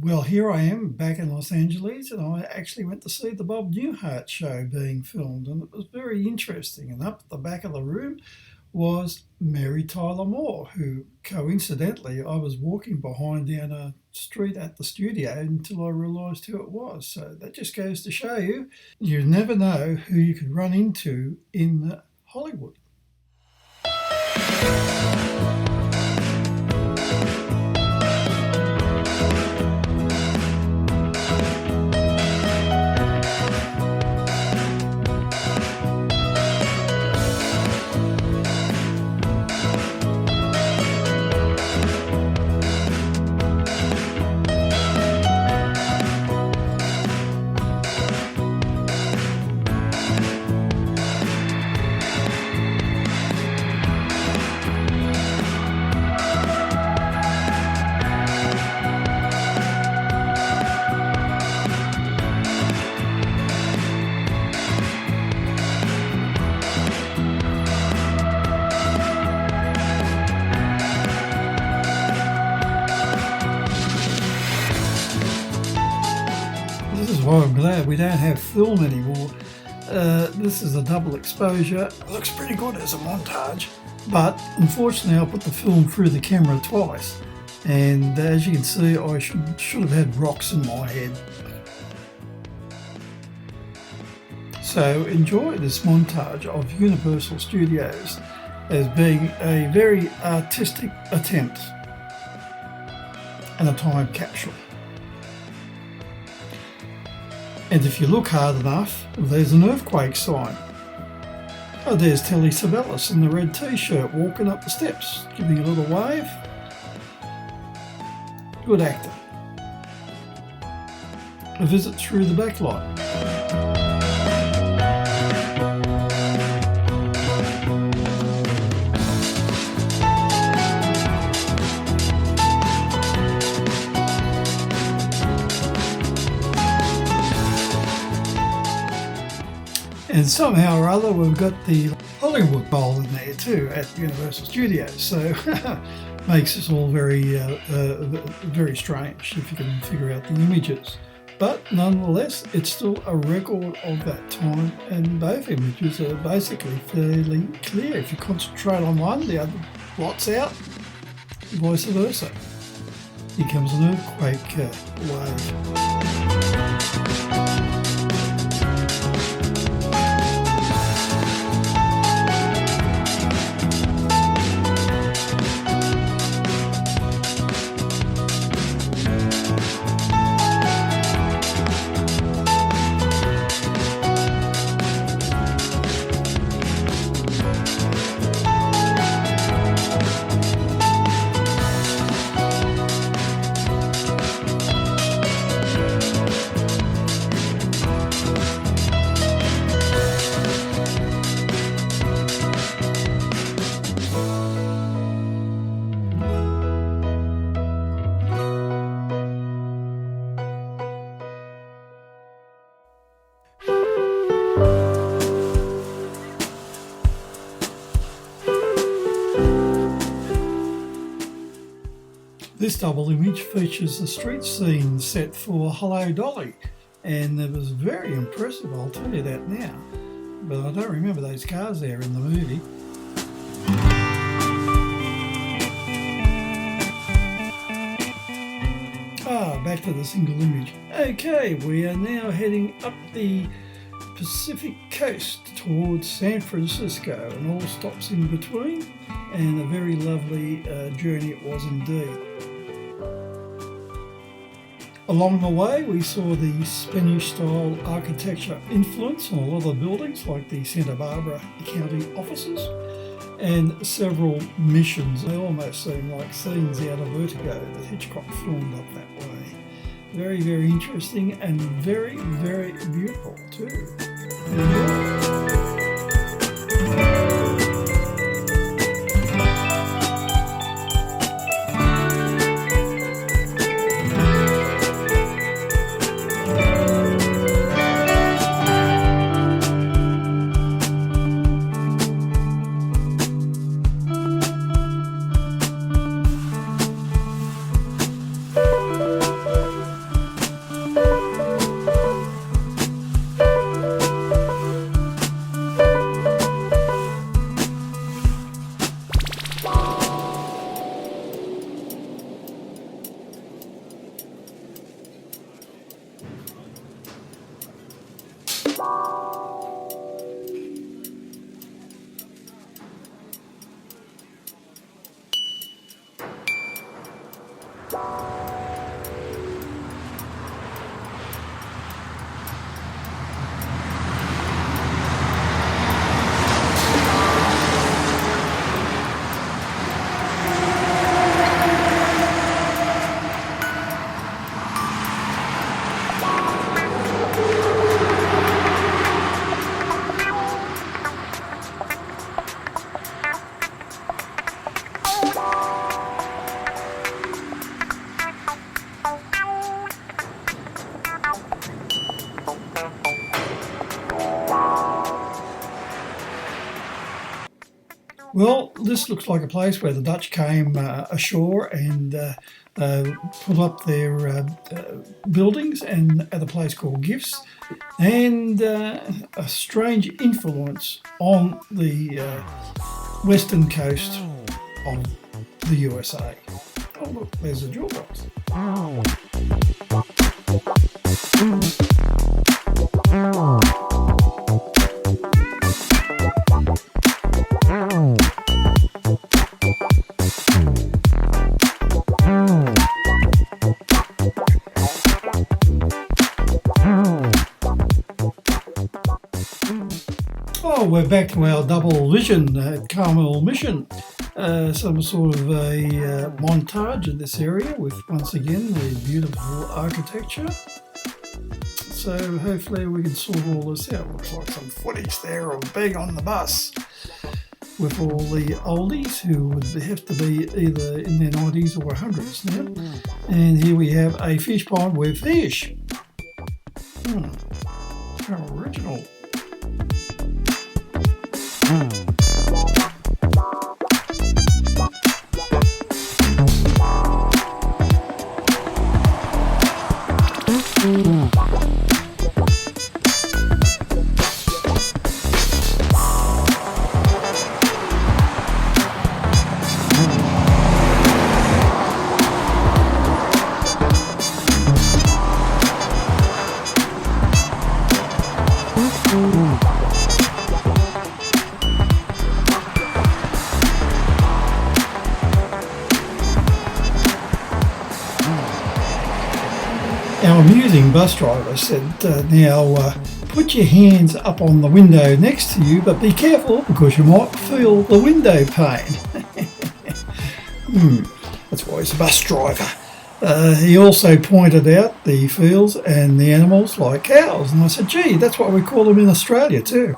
Well, here I am back in Los Angeles, and I actually went to see the Bob Newhart show being filmed, and it was very interesting. And up at the back of the room was Mary Tyler Moore, who coincidentally I was walking behind down a street at the studio until I realised who it was. So that just goes to show you, you never know who you could run into in Hollywood. Well, I'm glad we don't have film anymore. This is a double exposure. It looks pretty good as a montage, but unfortunately I put the film through the camera twice, and as you can see I should have had rocks in my head. So enjoy this montage of Universal Studios as being a very artistic attempt and a time capsule. And if you look hard enough, there's an earthquake sign. Oh, there's Telly Savalas in the red t-shirt walking up the steps, giving a little wave. Good actor. A visit through the backlight. And somehow or other we've got the Hollywood Bowl in there too at Universal Studios, so makes this all very very strange if you can figure out the images. But nonetheless, it's still a record of that time, and both images are basically fairly clear. If you concentrate on one, the other blots out, vice versa. Here comes an earthquake wave. This double image features the street scene set for Hello Dolly, and it was very impressive, I'll tell you that now. But I don't remember those cars there in the movie. Back to the single image. Okay, we are now heading up the Pacific coast towards San Francisco, and all stops in between, and a very lovely journey it was indeed. Along the way we saw the Spanish-style architecture influence on a lot of the buildings, like the Santa Barbara County offices, and several missions. They almost seem like scenes out of Vertigo that Hitchcock filmed up that way. Very, very interesting and very, very beautiful too. Well, this looks like a place where the Dutch came ashore and put up their buildings, and at a place called Gifts, and a strange influence on the western coast of the USA. Oh look, there's a jewel box. Oh, we're back to our double vision at Carmel Mission. Some sort of a montage of this area with, once again, the beautiful architecture. So hopefully we can sort all this out. Looks like some footage there of being on the bus with all the oldies who would have to be either in their 90s or 100s now. And here we have a fish pond with fish. How original. Our amusing bus driver said, now put your hands up on the window next to you, but be careful because you might feel the window pane. That's why he's a bus driver. He also pointed out the fields and the animals like cows, and I said, gee, that's what we call them in Australia too.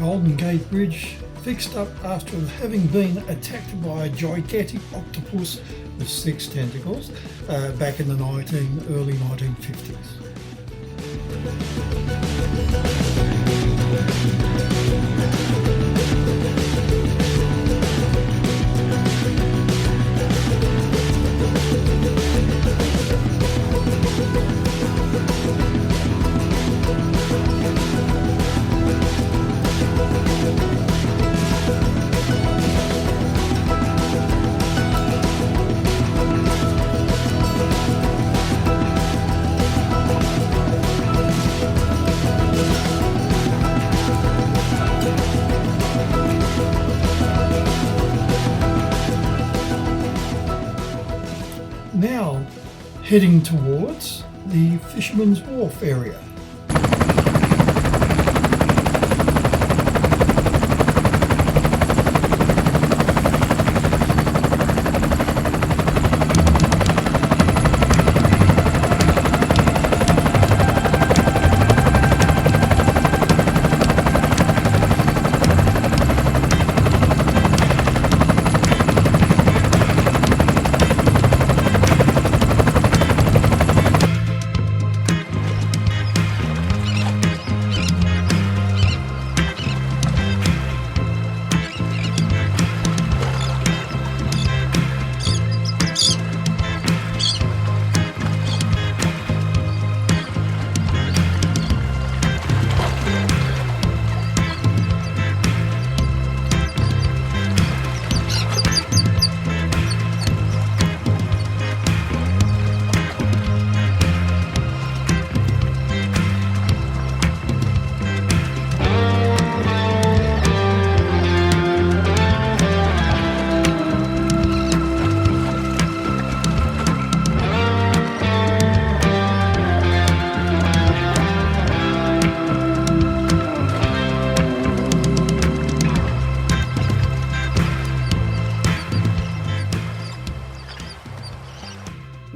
Golden Gate Bridge, fixed up after having been attacked by a gigantic octopus with 6 tentacles back in the early 1950s. Now heading towards the Fisherman's Wharf area.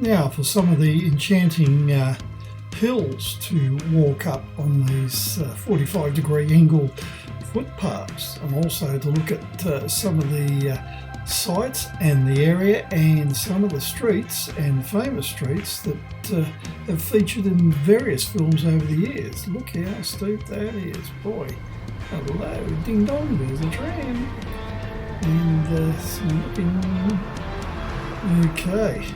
Now for some of the enchanting hills to walk up on these 45-degree angle footpaths, and also to look at some of the sites and the area and some of the streets and famous streets that have featured in various films over the years. Look how steep that is, boy. Hello, ding dong, there's a tram. And some looking... Okay.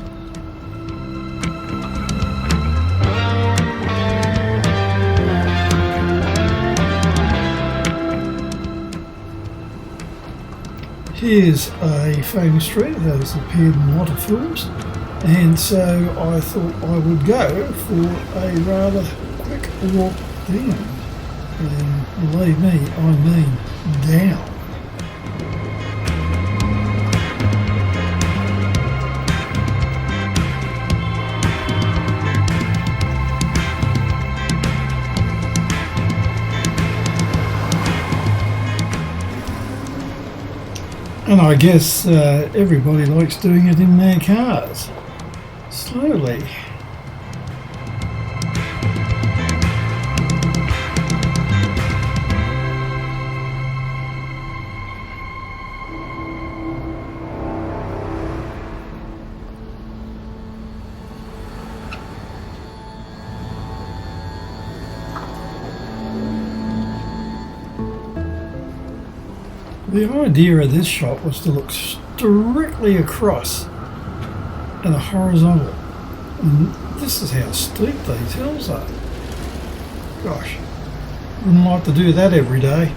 Here's a famous street that has appeared in a lot of films, and so I thought I would go for a rather quick walk down. And believe me, I mean down. And I guess everybody likes doing it in their cars. Slowly. The idea of this shot was to look directly across at a horizontal, and this is how steep these hills are. Gosh, wouldn't like to do that every day.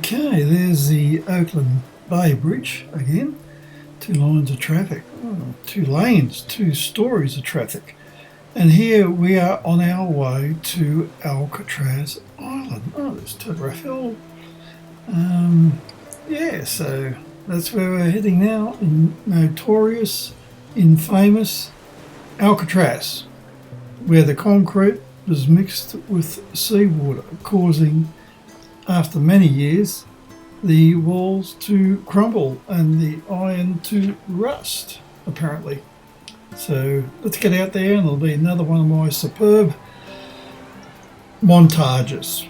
Okay, there's the Oakland Bay Bridge again. 2 lines of traffic, 2 lanes, 2 stories of traffic. And here we are on our way to Alcatraz Island. Oh, there's Tobrafel. Yeah, so that's where we're heading now, in notorious, infamous Alcatraz, where the concrete was mixed with seawater, causing, after many years, the walls to crumble and the iron to rust, apparently. So let's get out there, and it'll be another one of my superb montages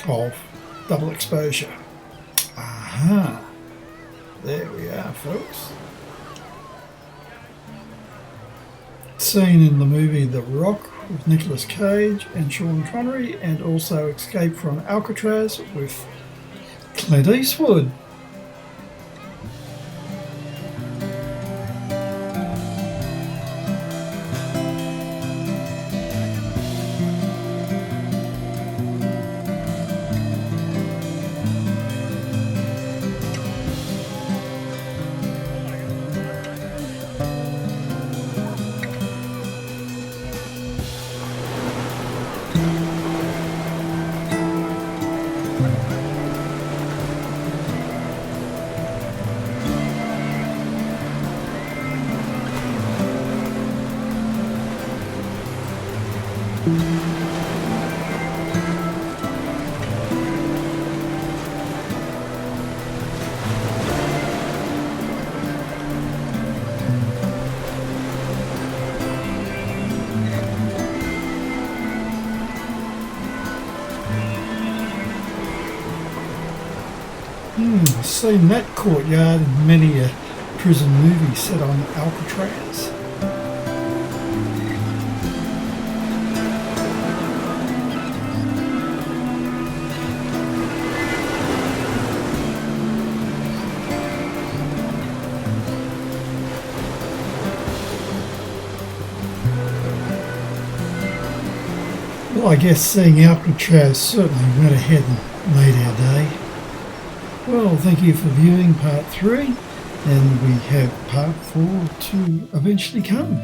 of double exposure. Aha, there we are, folks. Seen in the movie The Rock with Nicolas Cage and Sean Connery, and also Escape from Alcatraz with Clint Eastwood. I've seen that courtyard in many a prison movie set on Alcatraz. Well, I guess seeing Alcatraz certainly went ahead and made our day. Well, thank you for viewing part 3, and we have part 4 to eventually come.